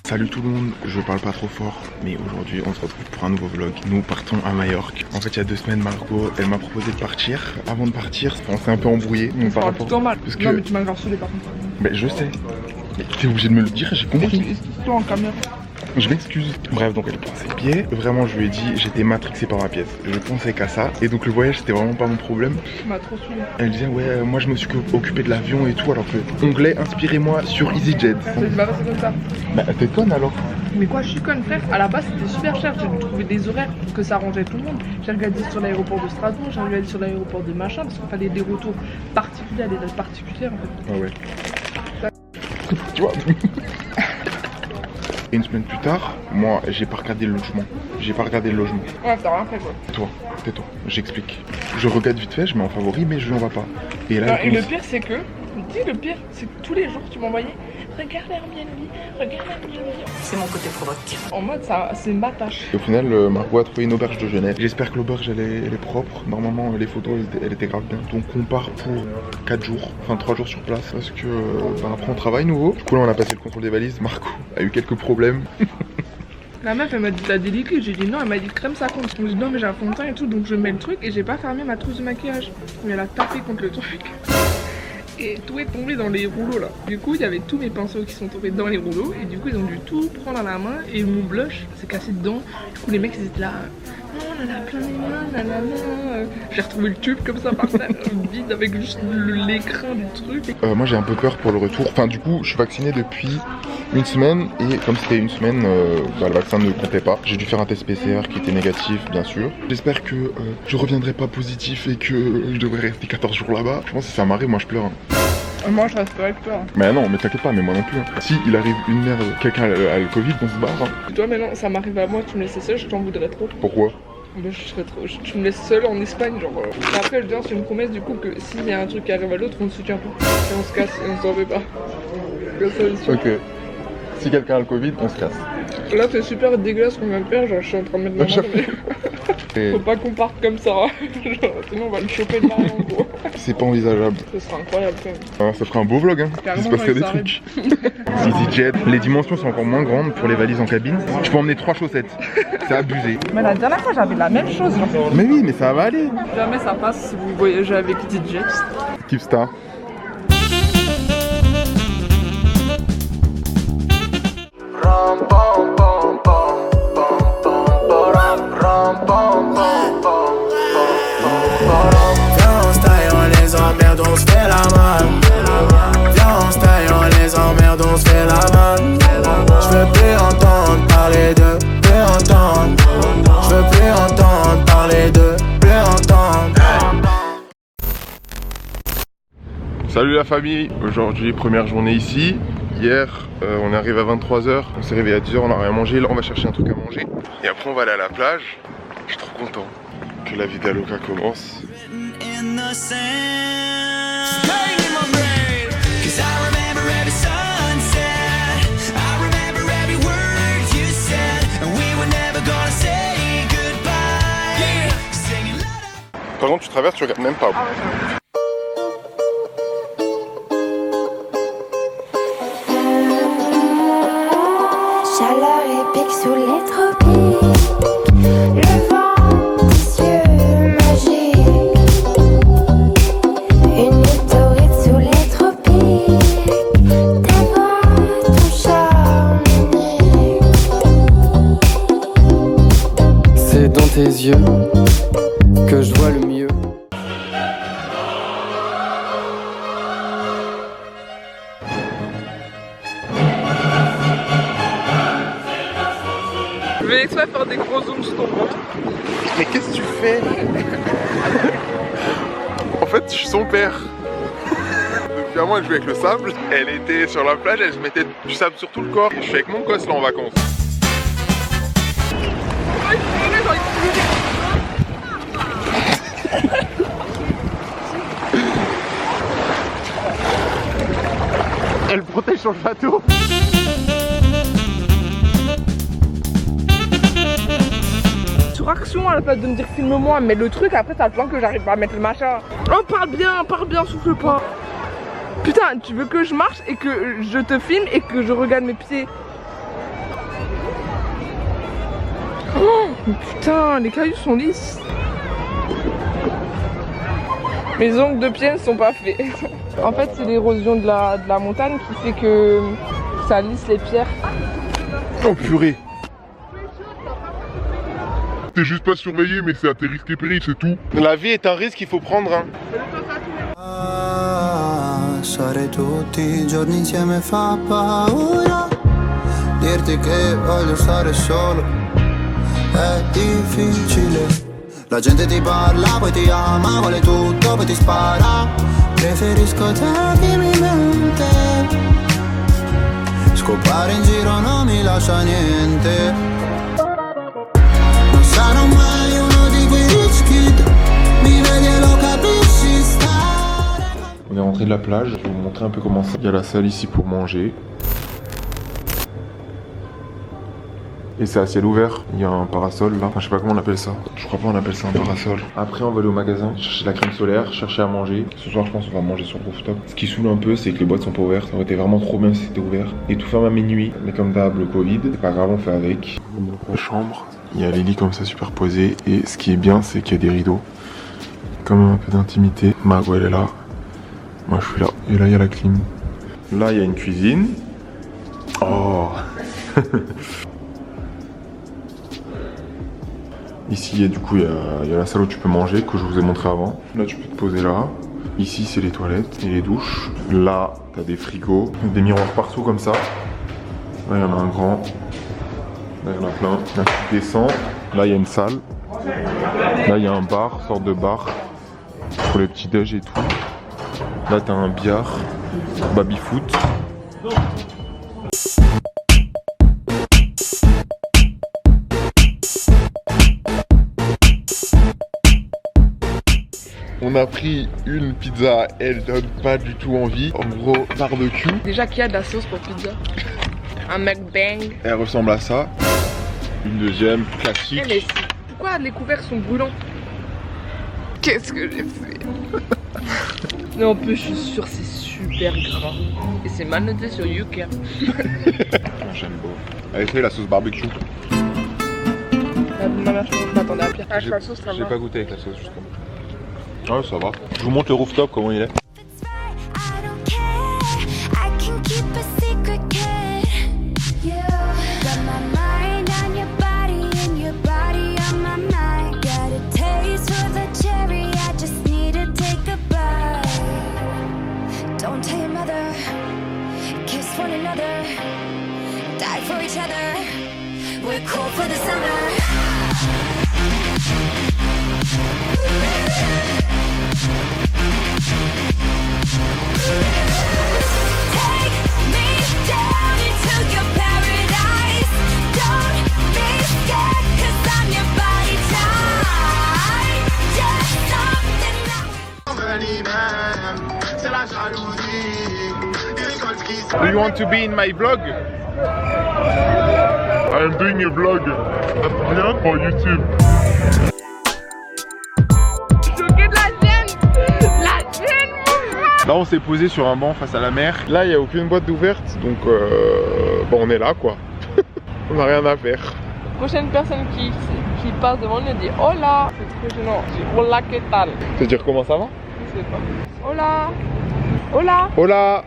Salut tout le monde, je parle pas trop fort, mais aujourd'hui on se retrouve pour un nouveau vlog. Nous partons à Majorque. En fait il y a 2 semaines Margot, elle m'a proposé de partir. Avant de partir, on s'est un peu embrouillé. Par rapport... tout mal. Parce que... Non mais tu m'as grave saoulé par contre. Mais je sais. Mais t'es obligé de me le dire, j'ai compris. Excuse-toi en caméra. Je m'excuse. Bref, donc elle prend ses billets. Vraiment, je lui ai dit, j'étais matrixé par ma pièce. Je pensais qu'à ça. Et donc le voyage, c'était vraiment pas mon problème. Tu m'as trop saoulé. Elle disait, ouais, moi je me suis occupé de l'avion et tout. Alors que, onglet, inspirez-moi sur EasyJet. C'est pas passé comme ça. Bah, t'es conne alors. Mais quoi, je suis conne, frère. À la base, c'était super cher. J'ai dû trouver des horaires pour que ça arrangeait tout le monde. J'ai regardé sur l'aéroport de Strasbourg, j'ai regardé sur l'aéroport de machin, parce qu'il fallait des retours particuliers à des dates particulières en fait. Ah ouais. Tu vois. Une semaine plus tard, moi j'ai pas regardé le logement. Ouais, t'as rien fait quoi. Tais-toi, j'explique. Je regarde vite fait, je mets en favori, mais je n'en vais pas. Et là, non, et le pire c'est que, c'est que tous les jours tu m'envoyais regarde Airbnb. C'est mon côté provoque. En mode ça, c'est ma tâche. Et au final, Margot a trouvé une auberge de jeunesse. J'espère que l'auberge elle est propre. Normalement, les photos elle était grave bien. Donc on part pour 4 jours, enfin 3 jours sur place. Parce que après on travaille nouveau. Du coup là on a passé le contrôle des valises. Margot a eu quelques problèmes. La meuf elle m'a dit t'as des liquides, j'ai dit non, elle m'a dit crème ça compte. Je me dis non mais j'ai un fond de teint et tout, donc je mets le truc et j'ai pas fermé ma trousse de maquillage. Mais elle a tapé contre le truc. Et tout est tombé dans les rouleaux là. Du coup il y avait tous mes pinceaux qui sont tombés dans les rouleaux. Et du coup ils ont dû tout prendre à la main. Et mon blush s'est cassé dedans. Du coup les mecs ils étaient là. Oh on en a plein les mains, nanana. J'ai retrouvé le tube comme ça par terre, vide avec juste l'écran du truc. Moi j'ai un peu peur pour le retour. Enfin du coup je suis vacciné depuis une semaine. Et comme c'était une semaine, le vaccin ne comptait pas. J'ai dû faire un test PCR qui était négatif bien sûr. J'espère que je reviendrai pas positif et que je devrais rester 14 jours là-bas. Je pense que si ça m'arrive, moi je pleure. Moi je resterai avec toi. Mais non, mais t'inquiète pas, mais moi non plus. Si il arrive une merde, quelqu'un a le Covid, on se barre. Et toi maintenant ça m'arrive à moi, tu me laissais seule, je t'en voudrais trop. Pourquoi? Ben, tu me laisses seule en Espagne, genre. Après, je viens sur une promesse du coup que s'il y a un truc qui arrive à l'autre, on ne soutient pas. Et on se casse et on s'en fait pas. Ok. Si quelqu'un a le Covid, on se casse. Là, c'est super dégueulasse qu'on vient de faire, genre je suis en train de mettre ma main mais... Faut pas qu'on parte comme ça, genre, sinon on va le choper de l'arrière en gros. C'est pas envisageable. Ce sera incroyable quand même. Ah, ça ferait un beau vlog, hein. Il se passerait des trucs. EasyJet, les dimensions sont encore moins grandes pour les valises en cabine. Je peux emmener 3 chaussettes. C'est abusé. Mais la dernière fois j'avais la même chose. Genre. Mais oui, mais ça va aller. Jamais ça passe si vous voyagez avec EasyJet. Keepstar. Salut la famille, aujourd'hui première journée ici. Hier on est arrivé à 23 h, on s'est réveillé à 10 h, on n'a rien mangé. Là on va chercher un truc à manger. Et après on va aller à la plage. Je suis trop content que la vie d'Aloca commence. Par contre tu traverses, tu regardes même pas. Ah ouais, chaleur épique sous les tropiques, le vent des cieux magiques, une nuit torride sous les tropiques, dévore ton charme unique. C'est dans tes yeux que je vois le mieux. Je vais exprès faire des gros zooms sur ton ventre. Mais qu'est-ce que tu fais? En fait, je suis son père. Depuis un mois, elle jouait avec le sable. Elle était sur la plage, elle se mettait du sable sur tout le corps. Je suis avec mon gosse là en vacances. Elle protège sur le bateau. Sur action à la place de me dire filme-moi, mais le truc après t'as le plan que j'arrive pas à mettre le machin. Oh parle bien, souffle pas. Putain, tu veux que je marche et que je te filme et que je regarde mes pieds? Mais putain, les cailloux sont lisses. Mes ongles de pied ne sont pas faits. En fait, c'est l'érosion de la montagne qui fait que ça lisse les pierres. Oh purée. T'es juste pas surveillé, mais c'est à tes risques et périls, c'est tout. La vie est un risque, il faut prendre. Hein. Stare tutti I giorni insieme fa paura. Dirti che voglio stare solo è difficile. La gente ti parla, poi ti ama, vuole tutto, poi ti spara. Preferisco te che mi mente. Scopare in giro non mi lascia niente. Non sarò mai uno di quei rich kid. Mi vedi e lo capisci stare. On est rentré de la plage, je vais vous montrer un peu comment ça. Il y a la salle ici pour manger. Et c'est à ciel ouvert, il y a un parasol là, enfin, je sais pas comment on appelle ça. Je crois pas on appelle ça un parasol. Après on va aller au magasin, chercher de la crème solaire, chercher à manger. Ce soir je pense qu'on va manger sur le rooftop. Ce qui saoule un peu c'est que les boîtes sont pas ouvertes. Ça aurait été vraiment trop bien si c'était ouvert. Et tout ferme à minuit, mais comme d'hab le Covid, c'est pas grave on fait avec. Dans la chambre, il y a les lits comme ça superposés. Et ce qui est bien c'est qu'il y a des rideaux. Quand même un peu d'intimité. Margot elle est là, moi je suis là. Et là il y a la clim. Là il y a une cuisine. Oh. Ici, du coup, il y a la salle où tu peux manger, que je vous ai montré avant. Là, tu peux te poser là. Ici, c'est les toilettes et les douches. Là, t'as des frigos, des miroirs partout comme ça. Là, il y en a un grand. Là, il y en a plein. Là, tu descends. Là, il y a une salle. Là, il y a un bar, sorte de bar. Pour les petits déj et tout. Là, t'as un billard. Baby-foot. On a pris une pizza, elle donne pas du tout envie. En gros, barbecue. Déjà qu'il y a de la sauce pour pizza. Un mukbang. Elle ressemble à ça. Une deuxième, classique. Mais pourquoi les couverts sont brûlants? Qu'est-ce que j'ai fait? Non, en plus, je suis sûre c'est super gras. Et c'est mal noté sur YouCare. J'aime beau. Elle fait la sauce barbecue. Ma mère, je m'attendais à pire. Ah, la sauce, ça va. J'ai pas goûté avec la sauce, justement. Ouais, ça va. Je vous montre le rooftop, comment il est. Do you want to be in my vlog? I am doing a vlog. Bien pour YouTube. Choqué de la chaîne. La chaîne. Là on s'est posé sur un banc face à la mer. Là il n'y a aucune boîte ouverte, donc bon, on est là quoi. On n'a rien à faire. Prochaine personne qui passe devant nous dit hola. C'est trop gênant. Je dis hola, que tal? C'est-à-dire comment ça va? Je sais pas. Hola. Hola. Hola.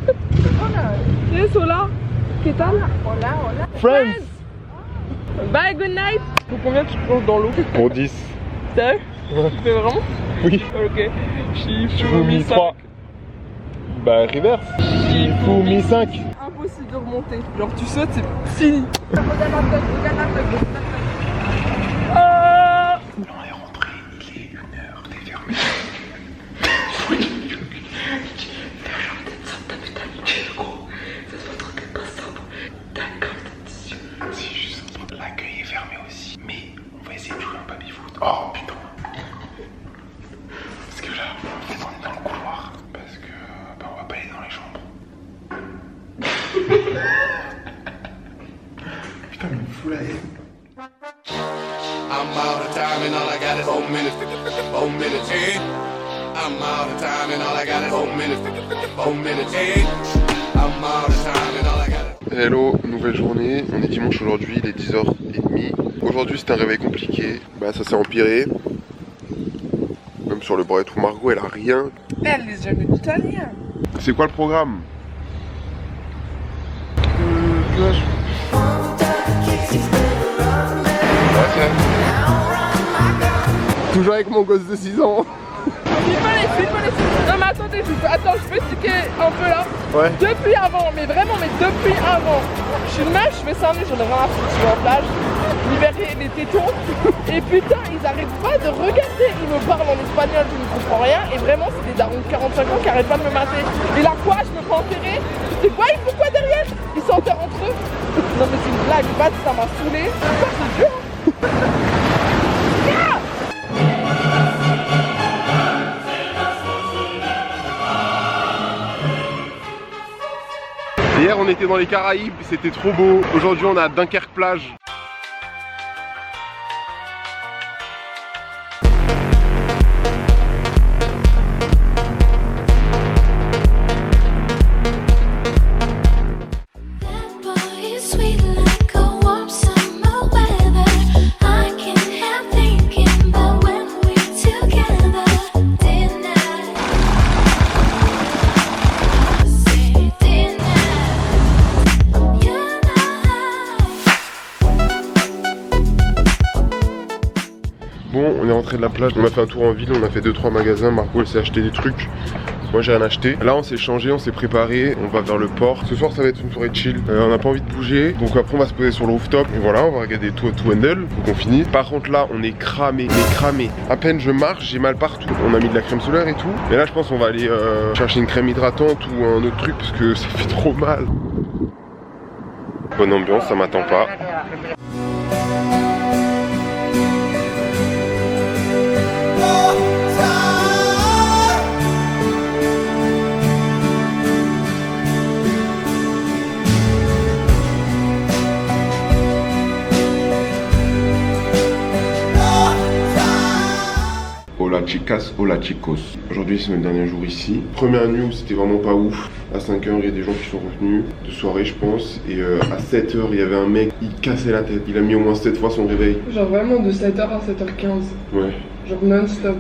Hola. Yes, hola. Que tal? Hola, hola. Friends. Bye, good night. Pour combien tu plonges dans l'eau? Pour 10. Sérieux? Ouais. Tu fais vraiment? Oui. Ok. Shifumi 3. Bah reverse. Shifumi 5. Impossible de remonter. Genre tu sautes, c'est fini. Regarde la tête, regarde la tête. On est rentré, il est 1h, t'es fermé. C'est juste l'accueil est fermé aussi. Mais on va essayer de jouer un baby-foot. Oh putain. Parce que là, on est dans le couloir. Parce que bah, on va pas aller dans les chambres. Putain, mais il me fout la haine. I'm out of time and all I got is 4 minutes. 4 minutes, eh? I'm out of time and all I got is 4 minutes. 4 minutes, eh? I'm out of time and all I got is... Hello, nouvelle journée. On est dimanche aujourd'hui, il est 10h30. Aujourd'hui c'était un réveil compliqué, bah ça s'est empiré. Même sur le bras et tout, Margot elle a rien. Elle les jamais italien. C'est quoi le programme? Toujours avec mon gosse de 6 ans. Non mais attendez, attends, je peux expliquer un peu là. Ouais. Depuis avant, mais depuis avant. Je suis une meuf, je fais 5 minutes, j'en ai rien à foutre, je vais en plage, libérer les tétons. Et putain, ils arrêtent pas de regarder. Ils me parlent en espagnol, je ne comprends rien. Et vraiment, c'est des darons de 45 ans qui arrêtent pas de me mater. Et là quoi, je me fais enterrer. C'est quoi, ils font quoi derrière? Ils s'enterrent entre eux. Non mais c'est une blague, ça m'a saoulé. Ça c'est dur. Hier on était dans les Caraïbes, c'était trop beau. Aujourd'hui on est à Dunkerque plage. Bon, on est rentré de la plage, on a fait un tour en ville, on a fait 2-3 magasins, Margot elle s'est acheté des trucs. Moi j'ai rien acheté. Là on s'est changé, on s'est préparé, on va vers le port. Ce soir ça va être une soirée chill. On n'a pas envie de bouger. Donc après on va se poser sur le rooftop. Et voilà, on va regarder tout Wendell. Donc on finit. Par contre là on est cramé, À peine je marche, j'ai mal partout. On a mis de la crème solaire et tout. Mais là je pense qu'on va aller chercher une crème hydratante ou un autre truc parce que ça fait trop mal. Bonne ambiance, ça m'attend pas. Hola chicas, hola chicos. Aujourd'hui c'est notre dernier jour ici. Première nuit où c'était vraiment pas ouf. À 5h il y a des gens qui sont revenus de soirée je pense. Et à 7h il y avait un mec, il cassait la tête. Il a mis au moins 7 fois son réveil. Genre vraiment de 7h à 7h15. Ouais. Genre non-stop.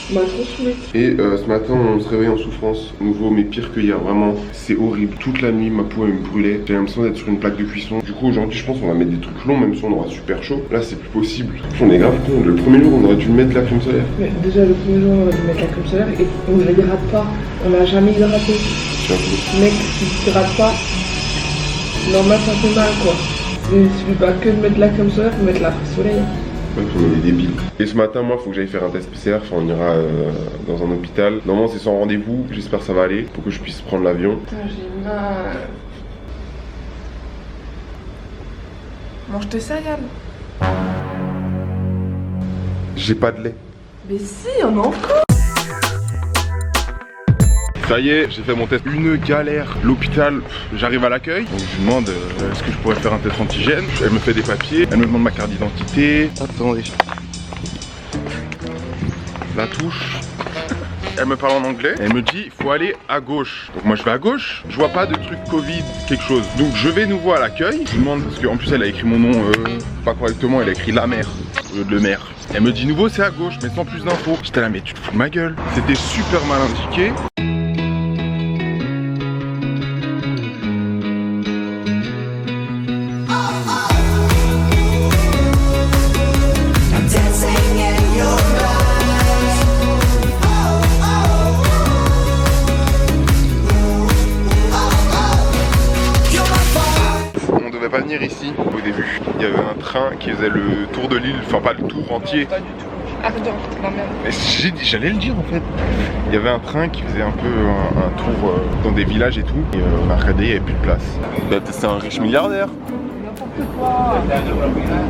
M'a trop saoulé. Et ce matin on se réveille en souffrance. Nouveau mais pire que hier, vraiment. C'est horrible. Toute la nuit ma peau elle me brûlait. J'ai l'impression d'être sur une plaque de cuisson. Du coup aujourd'hui je pense qu'on va mettre des trucs longs même si on aura super chaud. Là c'est plus possible. On est grave con. Le premier jour on aurait dû mettre la crème solaire. Mais déjà le premier jour on aurait dû mettre la crème solaire et on ne hydrate pas. On n'a jamais hydraté. Mec, si tu hydrates pas, normal ça fait mal quoi. Il suffit pas que de mettre la crème solaire, faut mettre la crème soleil. Ouais, on est débiles. Et ce matin, moi, faut que j'aille faire un test PCR. Enfin, on ira dans un hôpital. Normalement, c'est sans rendez-vous. J'espère que ça va aller pour que je puisse prendre l'avion. Putain, j'ai mal. Mange tes céréales. J'ai pas de lait. Mais si, on en a encore. Ça y est, j'ai fait mon test. Une galère. L'hôpital, j'arrive à l'accueil. Donc je lui demande est-ce que je pourrais faire un test antigène. Elle me fait des papiers. Elle me demande ma carte d'identité. Attendez. La touche. Elle me parle en anglais. Elle me dit il faut aller à gauche. Donc moi je vais à gauche. Je vois pas de truc Covid, quelque chose. Donc je vais nouveau à l'accueil. Je lui demande parce qu'en plus elle a écrit mon nom pas correctement. Elle a écrit la mère. Le maire. Elle me dit nouveau c'est à gauche mais sans plus d'infos. J'étais là mais tu te fous de ma gueule. C'était super mal indiqué. Pas venir ici au début. Il y avait un train qui faisait le tour de l'île, enfin pas le tour entier. Pas du tout. Arrête de raconter ma merde. Mais j'ai dit, j'allais le dire en fait. Il y avait un train qui faisait un peu un tour dans des villages et tout. Et on a regardé, il n'y avait plus de place. Bah, c'est un riche milliardaire. N'importe quoi.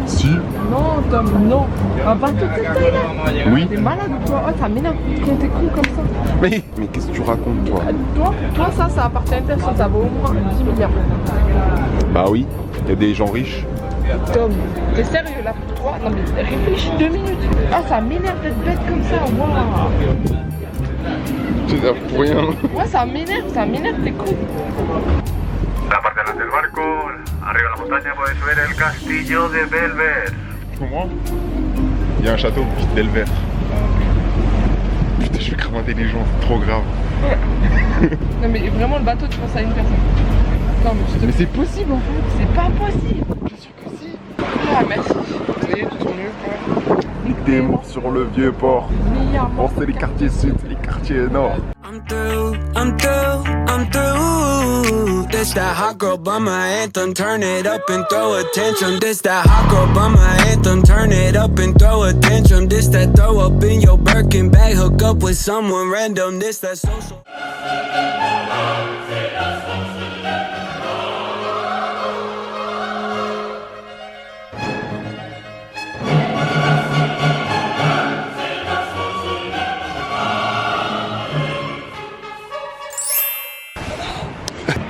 Si. Non Tom, non. Un bateau de cette taille là. Oui. T'es malade ou quoi? Oh ça m'énerve quand t'es con comme ça. Mais qu'est-ce que tu racontes toi? Toi ça appartient à personne, ça vaut au moins 10 milliards. Bah oui, il y a des gens riches. Tom, t'es sérieux là pour toi? Non mais réfléchis 2 minutes. Ah ça m'énerve d'être bête comme ça, waouh. t'énerves pour rien. Ouais, ça m'énerve, t'es con. La parte delante del barco, arriba de la montaña puedes ver el castillo de Belver. Comment? Il y a un château, Belver. Putain, je vais cramer les gens, c'est trop grave. Non mais vraiment le bateau tu penses à une personne. Non mais c'est possible en fait. c'est pas possible. Bien sûr que si. Ah merci. Ça y est, tu tournes mieux. Des morts sur le vieux port. Bon, c'est les quartiers sud, c'est les quartiers nord. I'm through. This that hot girl by my anthem, turn it up and throw a tantrum. This that hot girl by my anthem, turn it up and throw a tantrum. This that throw up in your Birkin bag, hook up with someone random. This that social.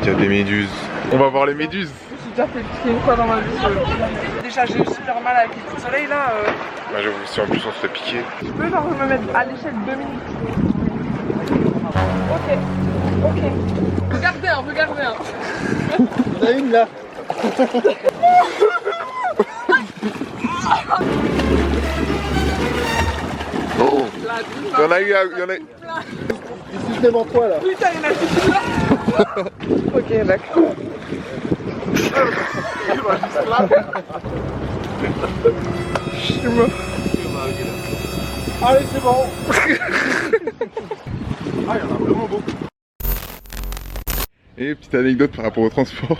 Il y a des méduses. On va voir les méduses. J'ai déjà fait piquer une fois dans ma vie. Déjà j'ai eu super mal avec les coups de soleil là. Bah j'avoue, si en plus on se fait piquer. Je peux genre me mettre à l'échelle 2 minutes. Ok. Regardez un. Il y en a une là. Oh. Il y en a eu, Ici devant toi là. Putain, il y en a juste là. Ok, d'accord. Je suis mort. Allez, c'est bon. Ah, il y en a vraiment beaucoup. Et petite anecdote par rapport au transport.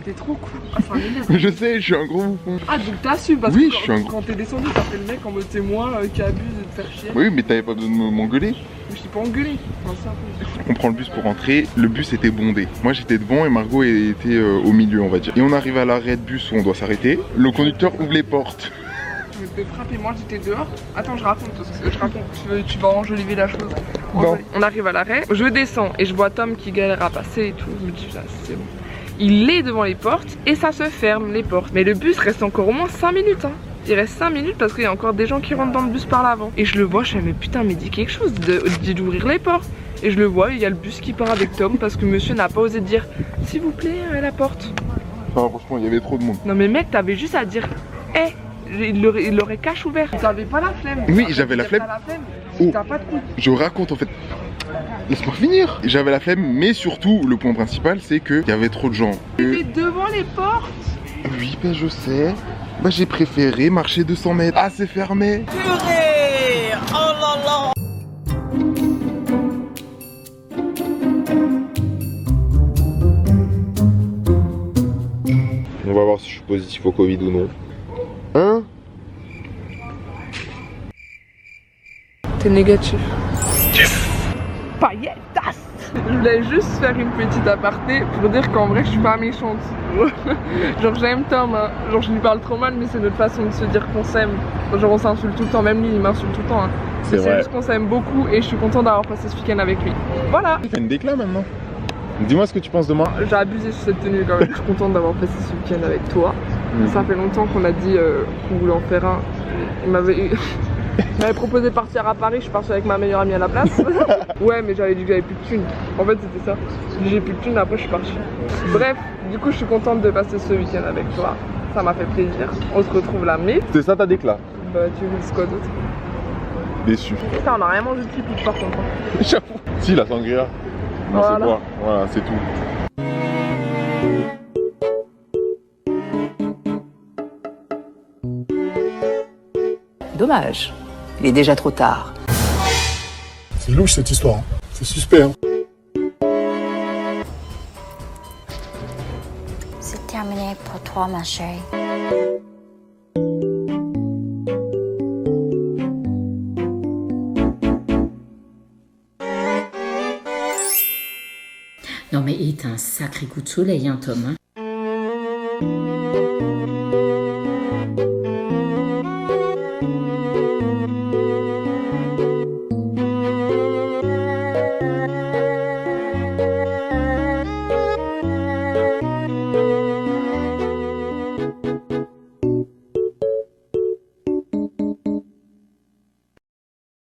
T'es trop cool. Ah, c'est un élève. Je sais, je suis un gros bouffon. Ah, donc t'as su parce oui, que quand t'es descendu, t'as fait le mec en mode c'est moi qui abuse de te faire chier. Oui, mais t'avais pas besoin de m'engueuler. Mais je t'ai pas engueulé. Non, c'est un peu. On prend le bus pour rentrer, le bus était bondé. Moi j'étais devant et Margot était au milieu on va dire. Et on arrive à l'arrêt de bus où on doit s'arrêter. Le conducteur ouvre les portes. Je me fais frapper, moi j'étais dehors. Attends, je raconte, tu vas enjoliver la chose. On arrive à l'arrêt, je descends et je vois Tom qui galère à passer et tout. Je me dis, ça c'est bon. Il est devant les portes et ça se ferme les portes. Mais le bus reste encore au moins 5 minutes hein. Il reste 5 minutes parce qu'il y a encore des gens qui rentrent dans le bus par l'avant. Et je le vois, je fais mais putain mais dis quelque chose, dis d'ouvrir les portes. Et je le vois, il y a le bus qui part avec Tom parce que monsieur n'a pas osé dire s'il vous plaît la porte. Enfin franchement il y avait trop de monde. Non mais mec t'avais juste à dire hé il aurait cache ouvert. T'avais pas la flemme. Oui j'avais la flemme. Oh. T'as pas de couilles. Je raconte en fait. Laisse-moi finir. J'avais la flemme mais surtout le point principal c'est qu'il y avait trop de gens. T'étais devant les portes. Oui ben je sais. Bah j'ai préféré marcher 200 mètres. Ah c'est fermé. Purée! Oh là là! On va voir si je suis positif au Covid ou non. Hein? T'es négatif. Pailletas. Je voulais juste faire une petite aparté pour dire qu'en vrai je suis pas méchante. Genre j'aime Tom hein. Genre je lui parle trop mal mais c'est notre façon de se dire qu'on s'aime. Genre on s'insulte tout le temps, même lui il m'insulte tout le temps hein. C'est juste qu'on s'aime beaucoup et je suis contente d'avoir passé ce week-end avec lui. Voilà. Tu fais une déclat maintenant. Dis-moi ce que tu penses de moi. J'ai abusé sur cette tenue quand même. Je suis contente d'avoir passé ce week-end avec toi. Ça fait longtemps qu'on a dit qu'on voulait en faire un. Il m'avait proposé de partir à Paris, je suis partie avec ma meilleure amie à la place. Ouais mais j'avais dit que j'avais plus de thunes. En fait c'était ça. J'ai plus de thunes, après je suis partie. Bref, du coup je suis contente de passer ce week-end avec toi. Ça m'a fait plaisir. On se retrouve là mais... C'est ça ta déclat? Bah tu veux quoi d'autre? Déçu. Putain on a rien mangé de typique par contre. J'avoue. Si la sangria. Non Voilà. c'est quoi? Voilà c'est tout. Dommage, il est déjà trop tard. C'est louche cette histoire, hein. C'est suspect. Hein. C'est terminé pour toi, ma chérie. Non mais il est un sacré coup de soleil, hein, Tom. Hein.